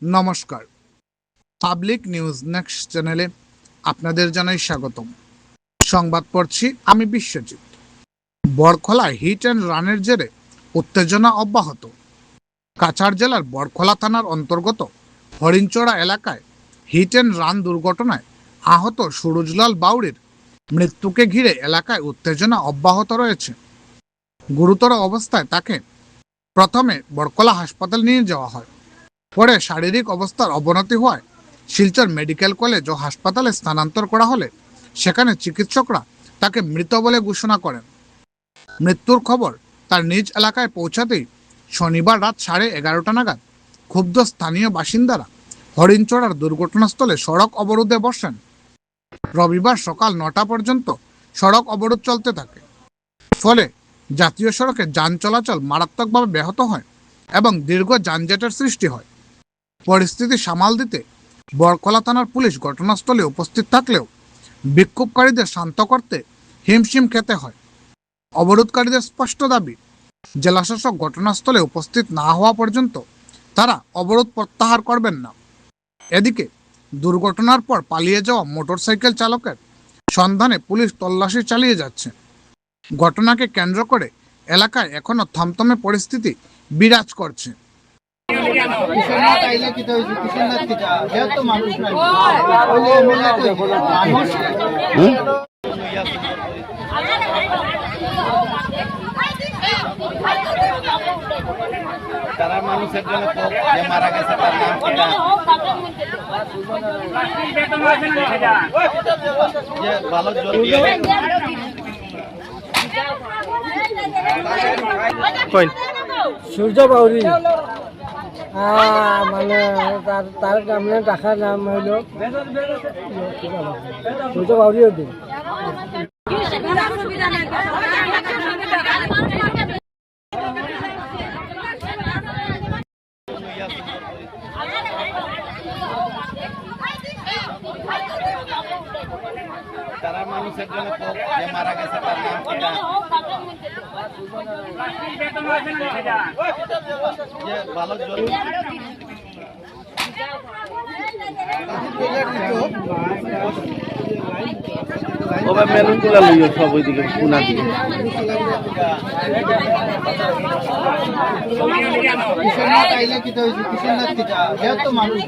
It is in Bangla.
নমস্কার, পাবলিক নিউজ নেক্সট চ্যানেলে আপনাদের জানাই স্বাগতম। সংবাদ পড়ছি আমি বিশ্বজিৎ। বড়খলায় হিট অ্যান্ড রানের জেরে উত্তেজনা অব্যাহত। কাছাড় জেলার বড়খলা থানার অন্তর্গত হরিণচড়া এলাকায় হিট অ্যান্ড রান দুর্ঘটনায় আহত সুরজলাল বাউড়ির মৃত্যুকে ঘিরে এলাকায় উত্তেজনা অব্যাহত রয়েছে। গুরুতর অবস্থায় তাকে প্রথমে বড়খলা হাসপাতাল নিয়ে যাওয়া হয়। পরে শারীরিক অবস্থার অবনতি হওয়ায় শিলচর মেডিকেল কলেজ ও হাসপাতালে স্থানান্তর করা হলে সেখানে চিকিৎসকরা তাকে মৃত বলে ঘোষণা করেন। মৃত্যুর খবর তার নিজ এলাকায় পৌঁছাতেই শনিবার রাত 11:30 নাগাদ ক্ষুব্ধ স্থানীয় বাসিন্দারা হরিণচড়ার দুর্ঘটনাস্থলে সড়ক অবরোধে বসেন। রবিবার সকাল 9টা পর্যন্ত সড়ক অবরোধ চলতে থাকে। ফলে জাতীয় সড়কে যান চলাচল মারাত্মকভাবে ব্যাহত হয় এবং দীর্ঘ যানজটের সৃষ্টি হয়। পরিস্থিতি সামাল দিতে বড়খলা থানার পুলিশ ঘটনাস্থলে উপস্থিত থাকলেও বিক্ষোভকারীদের শান্ত করতে হিমশিম খেতে হয়। অবরোধকারীদের স্পষ্ট দাবি, জেলাশাসক ঘটনাস্থলে উপস্থিত না হওয়া পর্যন্ত তারা অবরোধ প্রত্যাহার করবেন না। এদিকে দুর্ঘটনার পর পালিয়ে যাওয়া মোটরসাইকেল চালকের সন্ধানে পুলিশ তল্লাশি চালিয়ে যাচ্ছে। ঘটনাকে কেন্দ্র করে এলাকায় এখনো থমথমে পরিস্থিতি বিরাজ করছে। তারা মানুষের জন্য যে মারা গেছে তার নাম যে ভালো সূর্য বাউরি মানে তার নামে ডাকার নাম হইল সূর্য বাউরি দিন। তারা মানুষের জন্য যে মারা গেছে তার নাম যে ভালো মেলুন তুলা লইও সব ওইদিকে পুনা দিকে মানুষ